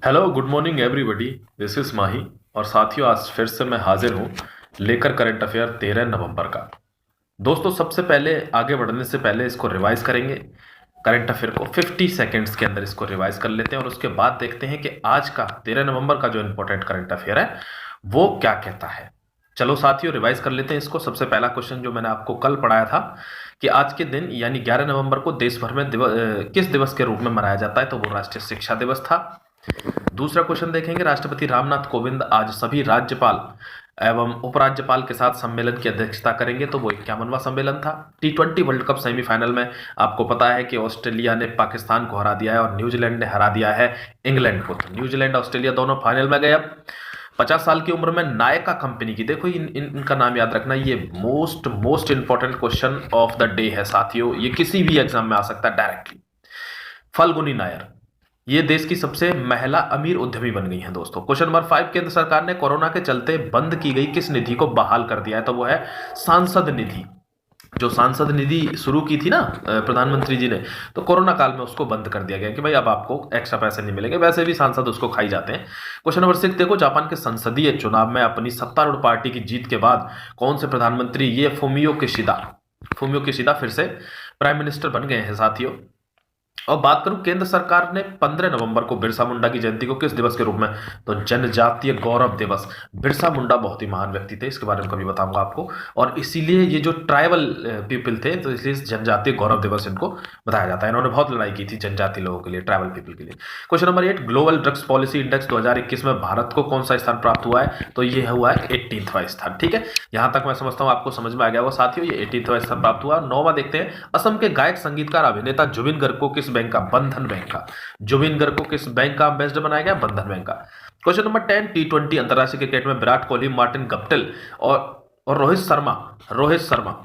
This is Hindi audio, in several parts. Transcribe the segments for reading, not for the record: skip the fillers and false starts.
Hello good morning everybody. This is Mahi. और साथियों, आज फिर से मैं हाजिर हूँ लेकर करंट अफेयर 13 नवंबर का। दोस्तों, सबसे पहले आगे बढ़ने से पहले इसको रिवाइज करेंगे। करंट अफेयर को 50 सेकेंड्स के अंदर इसको रिवाइज कर लेते हैं और उसके बाद देखते हैं कि आज का 13 नवंबर का जो इंपॉर्टेंट करंट अफेयर है वो क्या कहता है। चलो साथियों, रिवाइज कर लेते हैं इसको। सबसे पहला क्वेश्चन जो मैंने आपको कल पढ़ाया था कि आज के दिन यानी 11 नवंबर को देश भर में किस दिवस के रूप में मनाया जाता है, तो वो राष्ट्रीय शिक्षा दिवस था। दूसरा क्वेश्चन देखेंगे, राष्ट्रपति रामनाथ कोविंद आज सभी राज्यपाल एवं उपराज्यपाल के साथ सम्मेलन की अध्यक्षता करेंगे, तो वो 51वां सम्मेलन था। T20 वर्ल्ड कप सेमीफाइनल में आपको पता है कि ऑस्ट्रेलिया ने पाकिस्तान को हरा दिया है और न्यूजीलैंड ने हरा दिया है इंग्लैंड को। तो न्यूजीलैंड ऑस्ट्रेलिया दोनों फाइनल में गए। अब 50 साल की उम्र में नायका कंपनी की, देखो इनका नाम याद रखना, ये most important question of the day है साथियों। ये किसी भी एग्जाम में आ सकता है डायरेक्टली। फल्गुनी नायर ये देश की सबसे महिला अमीर उद्यमी बन गई हैं दोस्तों। क्वेश्चन नंबर 5, केंद्र सरकार ने कोरोना के चलते बंद की गई किस निधि को बहाल कर दिया है, तो वो है सांसद निधि। जो सांसद निधि शुरू की थी ना प्रधानमंत्री जी ने, तो कोरोना काल में उसको बंद कर दिया गया कि भाई अब आपको एक्स्ट्रा पैसे नहीं मिलेंगे, वैसे भी सांसद उसको खाई जाते हैं। क्वेश्चन नंबर 6 देखो, जापान के संसदीय चुनाव में अपनी सत्तारूढ़ पार्टी की जीत के बाद कौन से प्रधानमंत्री, ये फुमियो किशिदा फिर से प्राइम मिनिस्टर बन गए हैं साथियों। और बात करूं, केंद्र सरकार ने 15 नवंबर को बिरसा मुंडा की जयंती को किस दिवस के रूप में, तो जनजातीय गौरव दिवस। बिरसा मुंडा बहुत ही महान व्यक्ति थे, इसके बारे में कभी बताऊंगा आपको। और इसीलिए ये जो ट्राइबल पीपल थे, तो इसलिए जनजातीय गौरव दिवस इनको बताया जाता है। इन्होंने बहुत लड़ाई की थी जनजातीय लोगों के लिए, ट्राइबल पीपल के लिए। Question number 8, global drugs policy index 2021 में भारत को कौन सा स्थान प्राप्त हुआ है, तो ये हुआ है 18वां स्थान। ठीक है, यहां तक मैं समझता हूं आपको समझ में आ गया वो साथियों, ये 18वां स्थान प्राप्त हुआ। 9वां देखते हैं, असम के गायक संगीतकार अभिनेता जुबिन गर्ग को किस बैंक का, बंधन बैंक का, जुबिन गर्ग को किस बैंक का एम्बेसडर बनाया गया, बंधन बैंक का। क्वेश्चन नंबर 10, T20 अंतरराष्ट्रीय क्रिकेट में विराट कोहली, मार्टिन गप्टिल और रोहित शर्मा,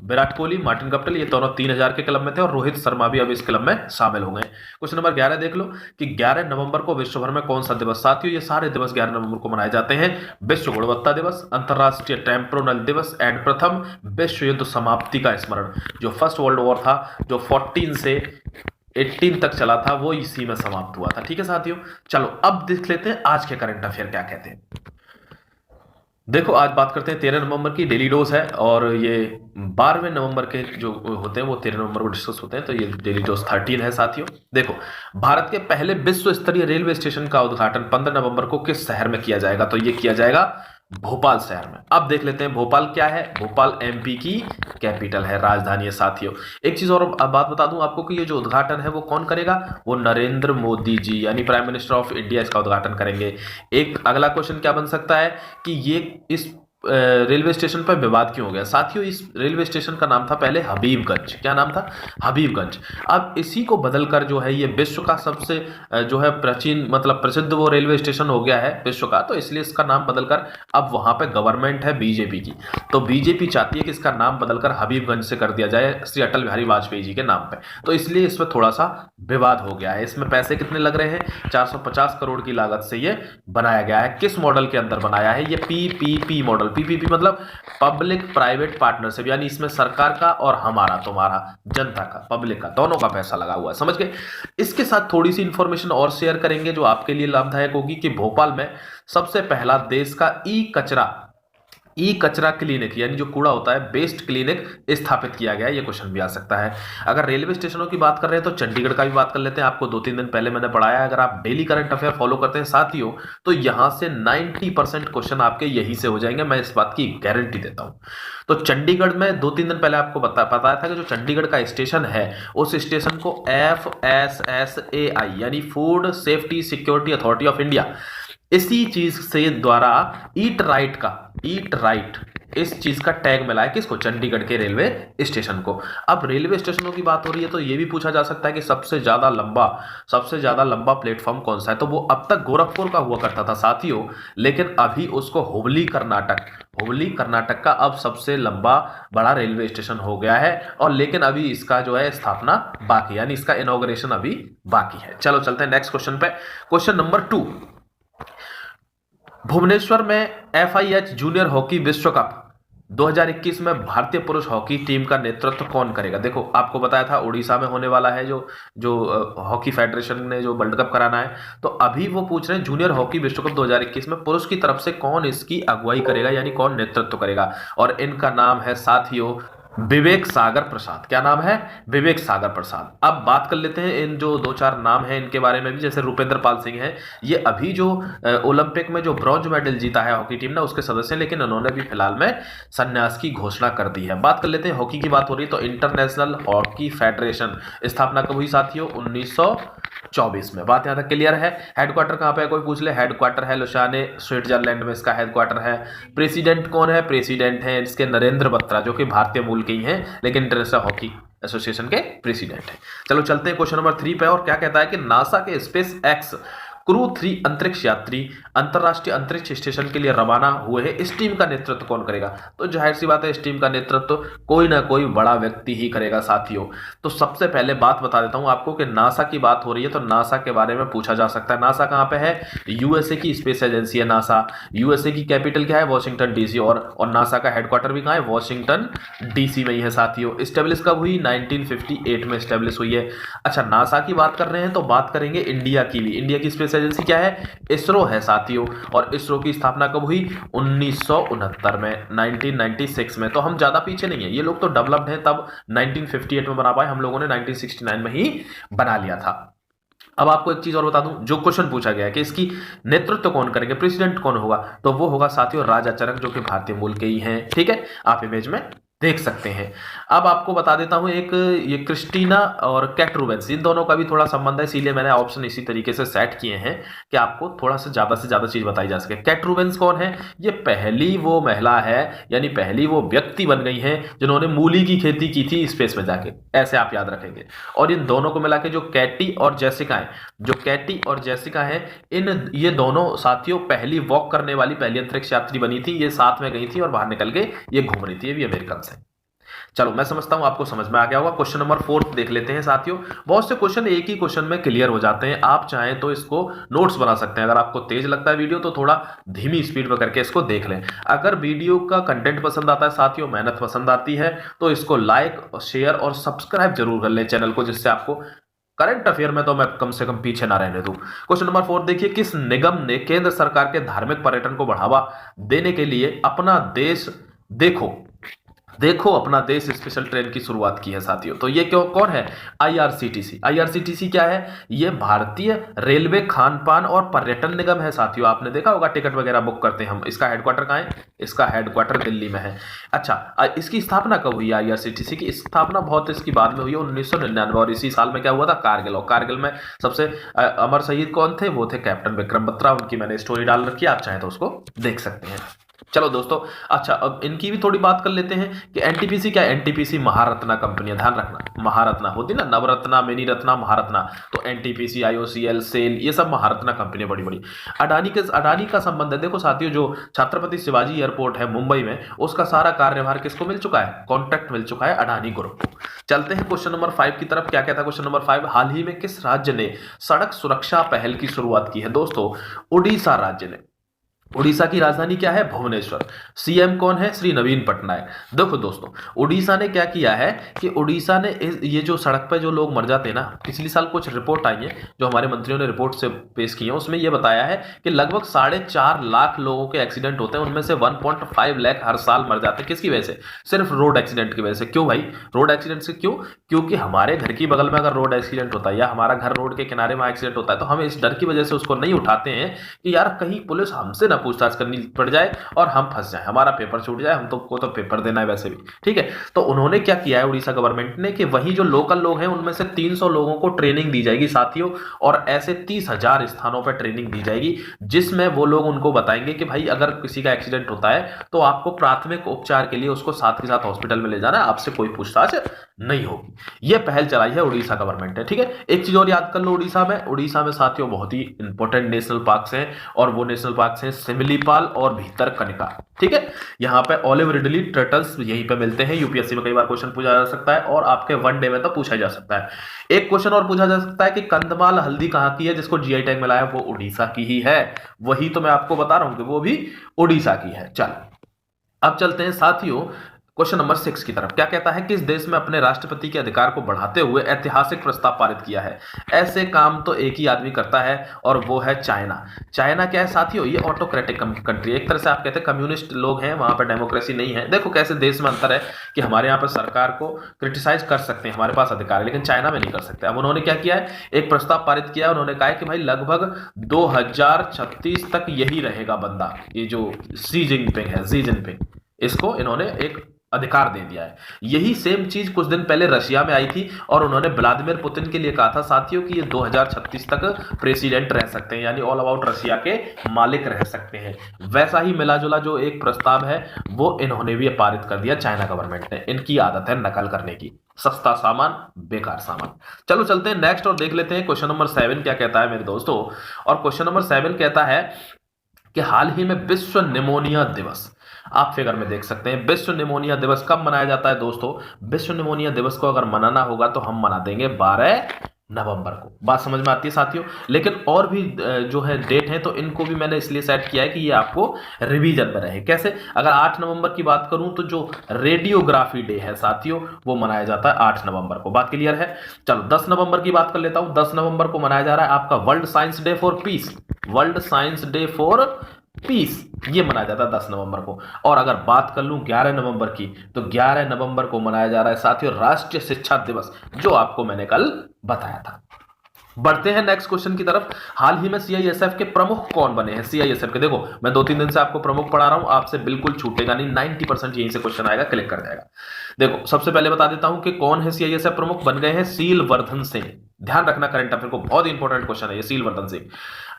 विराट कोहली, मार्टिन गप्टिल, ये दोनों 3000 के क्लब में थे और रोहित शर्मा भी अब इस क्लब में शामिल हो गए। क्वेश्चन नंबर 11 देख लो कि 11 नवंबर को विश्व भर में कौन सा दिवस, साथियों ये सारे दिवस 11 नवंबर को मनाए जाते हैं। विश्व गुणवत्ता दिवस, अंतरराष्ट्रीय टेम्पोरल दिवस एंड प्रथम विश्व युद्ध समाप्ति का स्मरण। जो फर्स्ट वर्ल्ड वॉर था, जो 14 से 18 तक चला था, वो इसी में समाप्त हुआ था। ठीक है साथियों, चलो अब देख लेते हैं आज के करंट अफेयर क्या कहते हैं। देखो, आज बात करते हैं 13 नवंबर की। डेली डोज है और ये 12वें नवंबर के जो होते हैं वो 13 नवंबर को डिस्कस होते हैं, तो ये डेली डोज 13 है साथियों। देखो, भारत के पहले विश्व स्तरीय रेलवे स्टेशन का उद्घाटन 15 नवंबर को किस शहर में किया जाएगा, तो ये किया जाएगा भोपाल शहर में। अब देख लेते हैं भोपाल क्या है। भोपाल एमपी की कैपिटल है, राजधानी है साथियों। एक चीज और बात बता दूं आपको कि ये जो उद्घाटन है वो कौन करेगा, वो नरेंद्र मोदी जी यानी प्राइम मिनिस्टर ऑफ इंडिया इसका उद्घाटन करेंगे। एक अगला क्वेश्चन क्या बन सकता है कि ये इस रेलवे स्टेशन पर विवाद क्यों हो गया, साथियों इस रेलवे स्टेशन का नाम था पहले हबीबगंज। क्या नाम था, हबीबगंज। अब इसी को बदलकर जो है ये विश्व का सबसे जो है प्राचीन मतलब प्रसिद्ध वो रेलवे स्टेशन हो गया है विश्व का, तो इसलिए इसका नाम बदलकर अब वहां पे गवर्नमेंट है बीजेपी की, तो बीजेपी चाहती है कि इसका नाम बदलकर हबीबगंज से कर दिया जाए श्री अटल बिहारी वाजपेयी जी के नाम पे, तो इसलिए इसमें थोड़ा सा विवाद हो गया है। इसमें पैसे कितने लग रहे हैं, 450 करोड़ की लागत से ये बनाया गया है। किस मॉडल के अंदर बनाया है, ये पीपीपी मॉडल। पीपीपी मतलब पब्लिक प्राइवेट पार्टनरशिप, यानी इसमें सरकार का और हमारा तुम्हारा जनता का, पब्लिक का, दोनों का पैसा लगा हुआ है, समझ गए। इसके साथ थोड़ी सी इंफॉर्मेशन और शेयर करेंगे जो आपके लिए लाभदायक होगी कि भोपाल में सबसे पहला देश का ई कचरा क्लिनिक यानी जो कूड़ा होता है वेस्ट क्लिनिक स्थापित किया गया है। ये क्वेश्चन भी आ सकता है। अगर रेलवे स्टेशनों की बात कर रहे हैं तो चंडीगढ़ का भी बात कर लेते हैं, आपको 2-3 दिन पहले मैंने पढ़ाया है। अगर आप डेली करंट अफेयर फॉलो करते हैं साथियों, तो यहां से 90% क्वेश्चन आपके यहीं से हो जाएंगे, मैं इस बात की गारंटी देता हूं। तो चंडीगढ़ में 2-3 दिन पहले आपको बताया था कि जो चंडीगढ़ का स्टेशन है उस स्टेशन को FSSAI यानी food safety security authority of India, इसी चीज से द्वारा ईट राइट इस चीज का टैग मिला है किसको, चंडीगढ़ के रेलवे स्टेशन को। अब रेलवे स्टेशनों की बात हो रही है तो ये भी पूछा जा सकता है कि सबसे ज्यादा लंबा प्लेटफॉर्म कौन सा है, तो वो अब तक गोरखपुर का हुआ करता था साथियों, लेकिन अभी उसको हुबली कर्नाटक का अब सबसे लंबा बड़ा रेलवे स्टेशन हो गया है। और लेकिन अभी इसका जो है स्थापना बाकी, यानी इसका इनॉग्रेशन अभी बाकी है। चलो चलते हैं नेक्स्ट क्वेश्चन पे। क्वेश्चन नंबर 2, भुवनेश्वर में FIH जूनियर हॉकी विश्व कप 2021 में भारतीय पुरुष हॉकी टीम का नेतृत्व कौन करेगा? देखो आपको बताया था उड़ीसा में होने वाला है जो जो हॉकी फेडरेशन ने जो वर्ल्ड कप कराना है, तो अभी वो पूछ रहे हैं जूनियर हॉकी विश्व कप 2021 में पुरुष की तरफ से कौन इसकी अगुवाई करेगा, यानी कौन नेतृत्व करेगा। और इनका नाम है साथियों विवेक सागर प्रसाद। क्या नाम है? विवेक सागर प्रसाद। अब बात कर लेते हैं इन जो दो चार नाम हैं इनके बारे में भी, जैसे रुपेंद्र पाल सिंह है, ये अभी जो ओलंपिक में जो ब्रॉन्ज मेडल जीता है हॉकी टीम ने उसके सदस्य हैं, लेकिन उन्होंने भी फिलहाल में संन्यास की घोषणा कर दी है। बात कर लेते हैं हॉकी की, बात हो रही है तो इंटरनेशनल हॉकी फेडरेशन स्थापना कब हुई साथियों? 1924 में। बात यहां तक क्लियर है। हेडक्वार्टर कहां पे है? कोई पूछ ले, हेडक्वार्टर है लुसाने स्विट्जरलैंड में, इसका हेडक्वार्टर है। प्रेसिडेंट कौन है? प्रेसिडेंट है इसके नरेंद्र बत्रा, जो कि भारतीय मूल के ही हैं लेकिन इंटरनेशनल हॉकी एसोसिएशन के प्रेसिडेंट है। चलो चलते हैं क्वेश्चन नंबर 3 पे, और क्या कहता है कि नासा के स्पेस एक्स क्रू 3 अंतरिक्ष यात्री अंतरराष्ट्रीय अंतरिक्ष स्टेशन के लिए रवाना हुए हैं, इस टीम का नेतृत्व कौन करेगा? तो जाहिर सी बात है इस टीम का नेतृत्व कोई ना कोई बड़ा व्यक्ति ही करेगा साथियों। तो सबसे पहले बात बता देता हूं आपको कि नासा की बात हो रही है तो नासा के बारे में पूछा जा सकता है। नासा कहां पे है? यूएसए की स्पेस एजेंसी है नासा। यूएसए की कैपिटल क्या है? Washington DC. और नासा का हेडक्वार्टर भी कहां है? वॉशिंगटन डीसी में ही है साथियों। स्टेब्लिश कब हुई? 1958 में स्टेब्लिश हुई है। अच्छा, नासा की बात कर रहे हैं तो बात करेंगे इंडिया की भी। इंडिया की स्पेस एजेंसी क्या है? इसरो है साथियों। और इसरो की स्थापना कब हुई? 1969 में, 1996 में। तो हम ज्यादा पीछे नहीं है, ये लोग तो डेवलप्ड हैं, तब 1958 में बना पाए, हम लोगों ने 1969 में ही बना लिया था। अब आपको एक चीज और बता दूं, जो क्वेश्चन पूछा गया है कि इसकी नेतृत्व कौन करेंगे, प्रेसिडेंट कौन होगा, तो वो होगा साथियों राजा चरक, जो कि भारतीय मूल के ही हैं। ठीक है, आप इमेज में देख सकते हैं। अब आपको बता देता हूं एक, ये क्रिस्टीना और कैट रूबेंस, इन दोनों का भी थोड़ा संबंध है, इसीलिए मैंने ऑप्शन इसी तरीके से सेट किए हैं कि आपको थोड़ा सा ज्यादा चीज बताई जा सके। कैट रूबेंस कौन है? ये पहली वो महिला है, यानी पहली वो व्यक्ति बन गई हैं जिन्होंने मूली की खेती की थी स्पेस में जाके, ऐसे आप याद रखेंगे। और इन दोनों को मिला के जो कैटी और जेसिका है, जो कैटी और जेसिका है, ये दोनों साथियों पहली वॉक करने वाली पहली अंतरिक्ष यात्री बनी थी। ये साथ में गई थी और बाहर निकल के ये घूम रही थी, ये भी अमेरिकन से। चलो मैं समझता हूं आपको समझ में आ गया होगा। क्वेश्चन नंबर 4 देख लेते हैं साथियों। बहुत से क्वेश्चन एक ही क्वेश्चन में क्लियर हो जाते हैं, आप चाहें तो इसको नोट्स बना सकते हैं। अगर आपको तेज लगता है वीडियो तो थोड़ा धीमी स्पीड पर करके इसको देख लें। अगर वीडियो का कंटेंट पसंद आता है साथियों, मेहनत पसंद आती है, तो इसको लाइक शेयर और सब्सक्राइब जरूर कर लें चैनल को, जिससे आपको करंट अफेयर में तो मैं कम से कम पीछे ना रहने दूं। क्वेश्चन नंबर 4 देखिए, किस निगम ने केंद्र सरकार के धार्मिक पर्यटन को बढ़ावा देने के लिए अपना देश देखो अपना देश स्पेशल ट्रेन की शुरुआत की है साथियों? तो ये कौन है? आईआरसीटीसी। आईआरसीटीसी क्या है? ये भारतीय रेलवे खान पान और पर्यटन निगम है साथियों। आपने देखा होगा टिकट वगैरह बुक करते हैं हम। इसका हेडक्वार्टर कहां है? इसका हेडक्वार्टर दिल्ली में है। अच्छा, इसकी स्थापना कब हुई? आईआरसीटीसी की स्थापना बहुत इसकी बाद में हुई है, 1999। और इसी साल में क्या हुआ था? कारगिल। और कारगिल में सबसे अमर शहीद कौन थे? वो थे कैप्टन विक्रम बत्रा। उनकी मैंने स्टोरी डाल रखी है, आप चाहें तो उसको देख सकते हैं। चलो दोस्तों, अच्छा अब इनकी भी थोड़ी बात कर लेते हैं कि एनटीपीसी क्या है? एनटीपीसी महारत्ना कंपनी है, ध्यान रखना। महारत्ना होती ना, नवरत्ना, मिनी रत्ना, महारत्ना, तो एनटीपीसी, आईओसीएल, सेल, ये सब महारत्ना कंपनी बड़ी बड़ी। अडानी का संबंध है। देखो साथियों, जो छत्रपति शिवाजी एयरपोर्ट है मुंबई में, उसका सारा कार्यभार किसको मिल चुका है? कॉन्ट्रैक्ट मिल चुका है अडानी ग्रुप को। चलते हैं क्वेश्चन नंबर 5 की तरफ। क्या कहता है क्वेश्चन नंबर 5? हाल ही में किस राज्य ने सड़क सुरक्षा पहल की शुरुआत की है? दोस्तों, उड़ीसा राज्य ने। उड़ीसा की राजधानी क्या है? भुवनेश्वर। सीएम कौन है? श्री नवीन पटनायक। देखो दोस्तों, उड़ीसा ने क्या किया है कि उड़ीसा ने ये जो सड़क पे जो लोग मर जाते हैं ना, पिछली साल कुछ रिपोर्ट आई है जो हमारे मंत्रियों ने रिपोर्ट से पेश की है, उसमें यह बताया है कि लगभग 4.5 लाख लोगों के एक्सीडेंट होते हैं, उनमें से 1.5 लाख हर साल मर जाते हैं। किसकी वजह से? सिर्फ रोड एक्सीडेंट की वजह से। क्यों भाई? रोड एक्सीडेंट से क्यों? क्योंकि हमारे घर की बगल में अगर रोड एक्सीडेंट होता है या हमारा घर रोड के किनारे में एक्सीडेंट होता है, तो हम इस डर की वजह से उसको नहीं उठाते हैं कि यार कहीं पुलिस हमसे ना पूछताछ करनी पड़ जाए और हम फंस जाए, हमारा पेपर छूट जाए, हम तो पेपर देना है वैसे भी। ठीक है, तो उन्होंने क्या किया है उड़ीसा गवर्नमेंट ने कि वही जो लोकल लोग हैं उनमें से 300 लोगों को ट्रेनिंग दी जाएगी साथियों, और ऐसे 30,000 स्थानों पर ट्रेनिंग दी जाएगी, जिसमें वो लोग उनको बताएंगे कि भाई अगर किसी का एक्सीडेंट होता है तो आपको प्राथमिक उपचार के लिए उसको साथ के साथ हॉस्पिटल में ले जाना है, आपसे कोई पूछताछ नहीं होगी। यह पहल चलाई है उड़ीसा गवर्नमेंट ने। ठीक है, एक चीज और याद कर लो, उड़ीसा में साथियों बहुत ही इंपॉर्टेंट नेशनल पार्क्स हैं, और वो नेशनल पार्क्स हैं सिमिलीपाल और भीतरकनिका। ठीक है, यहाँ पे ऑलिव रिडली टर्टल्स यहीं पे मिलते हैं। यूपीएससी में कई बार क्वेश्चन पूछा जा सकता है, और आपके वनडे में तो पूछा जा सकता है। एक क्वेश्चन और पूछा जा सकता है कि कंधमाल हल्दी कहाँ की है जिसको जीआई टैग मिला है? वो उड़ीसा की ही है। वही तो मैं आपको बता रहा हूं कि वो भी उड़ीसा की है। चल अब चलते हैं साथियों क्वेश्चन नंबर 6 की तरफ। क्या कहता है, किस देश में अपने राष्ट्रपति के अधिकार को बढ़ाते हुए ऐतिहासिक प्रस्ताव पारित किया है? ऐसे काम तो एक ही आदमी करता है और वो है चाइना। चाइना क्या है साथियों, ये ऑटोक्रेटिक कंट्री, एक तरह से आप कहते हैं कम्युनिस्ट लोग हैं, वहां पर डेमोक्रेसी नहीं है। देखो कैसे देश में अंतर है कि हमारे यहाँ पर सरकार को क्रिटिसाइज कर सकते हैं, हमारे पास अधिकार है, लेकिन चाइना में नहीं कर सकते। अब उन्होंने क्या किया है, एक प्रस्ताव पारित किया, उन्होंने कहा है कि भाई लगभग 2036 तक यही रहेगा बंदा, ये जो शी जिनपिंग है, जी जिनपिंग, इसको इन्होंने एक अधिकार दे दिया है। यही सेम चीज कुछ दिन पहले रशिया में आई थी और उन्होंने व्लादिमीर पुतिन के लिए कहा था साथियों कि ये 2036 तक प्रेसिडेंट रह सकते हैं, यानी ऑल अबाउट रशिया के मालिक रह सकते हैं। वैसा ही मिला जुला जो एक प्रस्ताव है वो इन्होंने भी पारित कर दिया, चाइना गवर्नमेंट ने। इनकी आदत है नकल करने की, सस्ता सामान बेकार सामान। चलो चलते हैं नेक्स्ट और देख लेते हैं क्वेश्चन नंबर 7 क्या कहता है मेरे दोस्तों। और क्वेश्चन नंबर 7 कहता है कि हाल ही में विश्व निमोनिया दिवस, आप फिगर में देख सकते हैं, विश्व निमोनिया दिवस कब मनाया जाता है दोस्तों? विश्व निमोनिया दिवस को अगर मनाना होगा तो हम मना देंगे 12 नवंबर को। बात समझ में आती है साथियों? लेकिन और भी जो है डेट है, तो इनको भी मैंने इसलिए सेट किया है कि ये आपको रिवीजन में रहे। कैसे? अगर 8 नवंबर की बात करूं तो जो रेडियोग्राफी डे है साथियों वो मनाया जाता है 8 नवंबर को। बात क्लियर है? चलो 10 नवंबर की बात कर लेता हूं। 10 नवंबर को मनाया जा रहा है आपका world science day for piece, world science day for piece, ये मनाया जाता है 10 नवंबर को। और अगर बात कर लूं 11 नवंबर की, तो 11 नवंबर को मनाया जा रहा है साथियों राष्ट्रीय शिक्षा दिवस, जो आपको मैंने कल बताया था। बढ़ते हैं नेक्स्ट क्वेश्चन की तरफ। हाल ही में सीआईएसएफ के प्रमुख कौन बने हैं? सीआईएसएफ के, देखो मैं 2-3 दिन से आपको प्रमुख पढ़ा रहा हूं, आपसे बिल्कुल छूटेगा नहीं, 90% यहीं से क्वेश्चन आएगा, क्लिक कर जाएगा। देखो सबसे पहले बता देता हूं कि कौन है सीआईएसएफ प्रमुख। बन गए हैं सीलवर्धन सिंह। ध्यान रखना करंट अफेयर को, बहुत इंपॉर्टेंट क्वेश्चन है ये, सीलवर्धन सिंह।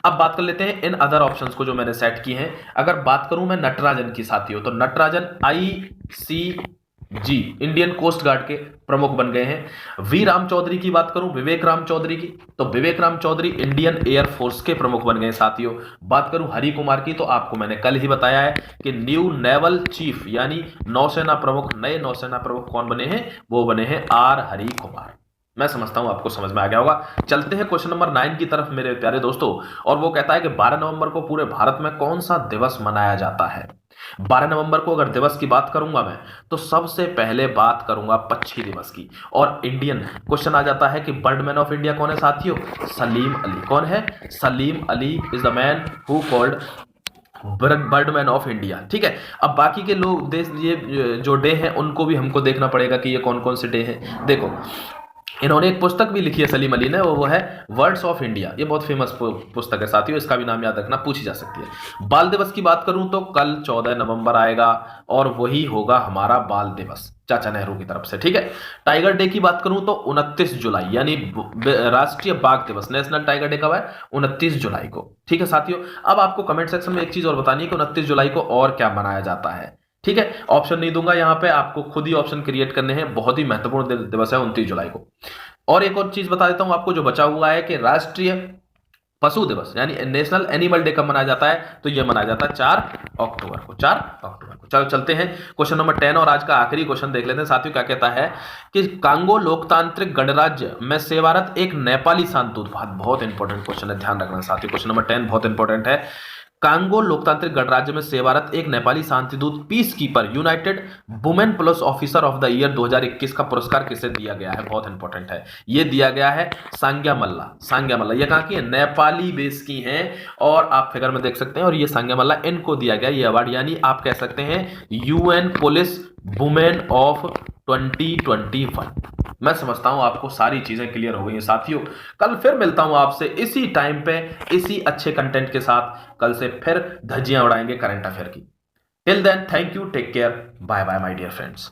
अब बात कर लेते हैं इन अदर ऑप्शंस को जो मैंने सेट किए हैं। अगर बात करूं मैं नटराजन की साथियों, तो Natarajan ICG Indian coast guard के प्रमुख बन गए हैं। वी राम चौधरी की बात करूं, विवेक राम चौधरी की, तो Vivek Ram Chaudhary Indian air force के प्रमुख बन गए साथियों। बात करूं हरि कुमार की, तो आपको मैंने कल ही बताया है कि न्यू नेवल चीफ यानी नौसेना प्रमुख, नए नौसेना प्रमुख कौन बने हैं? वो बने हैं आर हरि कुमार। मैं समझता हूं आपको समझ में आ गया होगा। चलते हैं क्वेश्चन नंबर 9 की तरफ मेरे प्यारे दोस्तों। और वो कहता है कि 12 नवंबर को पूरे भारत में कौन सा दिवस मनाया जाता है? 12 नवंबर को अगर दिवस की बात करूंगा मैं, तो सबसे पहले बात करूंगा पक्षी दिवस की। और इंडियन क्वेश्चन आ जाता है कि बर्डमैन ऑफ इंडिया कौन है साथियों? सलीम अली। कौन है? Salim Ali is the man who called Birdman of India. ठीक है, अब बाकी के लोग देश, ये जो डे हैं उनको भी हमको देखना पड़ेगा कि ये कौन कौन से डे हैं। देखो इन्होंने एक पुस्तक भी लिखी है सलीम अली ने, वो है वर्ड्स ऑफ इंडिया। ये बहुत फेमस पुस्तक है साथियों, इसका भी नाम याद रखना, पूछी जा सकती है। बाल दिवस की बात करूं तो कल 14 नवंबर आएगा और वही होगा हमारा बाल दिवस चाचा नेहरू की तरफ से। ठीक है, टाइगर डे की बात करूं तो 29 जुलाई यानी राष्ट्रीय बाघ दिवस, नेशनल टाइगर डे कब है? 29 जुलाई को। ठीक है साथियों, अब आपको कमेंट सेक्शन में एक चीज और बतानी है कि 29 जुलाई को और क्या मनाया जाता है। ठीक है, ऑप्शन नहीं दूंगा यहां पे, आपको खुद ही ऑप्शन क्रिएट करने हैं। बहुत ही महत्वपूर्ण दिवस है 29 जुलाई को। और एक और चीज बता देता हूं आपको जो बचा हुआ है कि राष्ट्रीय पशु दिवस यानी नेशनल एनिमल डे कब मनाया जाता है? तो यह मनाया जाता है 4 अक्टूबर को। 4 अक्टूबर को। चलो चलते हैं क्वेश्चन नंबर 10 और आज का आखिरी क्वेश्चन देख लेते हैं साथियों। क्या कहता है कि कांगो लोकतांत्रिक गणराज्य में सेवारत एक नेपाली शांतदूत, बहुत इंपॉर्टेंट क्वेश्चन है, ध्यान रखना साथियों। क्वेश्चन नंबर 10 बहुत इंपॉर्टेंट है। कांगो लोकतांत्रिक गणराज्य में सेवारत एक नेपाली शांतिदूत peace keeper united women plus officer of the year 2021 का पुरस्कार किसे दिया गया है? बहुत इंपॉर्टेंट है, ये दिया गया है सांग्या मल्ला। सांग्या मल्ला ये कहां की है? नेपाली बेस की हैं और आप फिगर में देख सकते हैं। और ये सांग्या मल्ला इनको दिया गया ये अवार्ड, यानी आप कह सकते हैं यूएन पुलिस वुमेन ऑफ 2021। मैं समझता हूं आपको सारी चीजें क्लियर हो गई हैं साथियों। कल फिर मिलता हूं आपसे इसी टाइम पे इसी अच्छे कंटेंट के साथ। कल से फिर धज्जियां उड़ाएंगे करंट अफेयर की। Till then thank you, take care, bye bye my dear friends.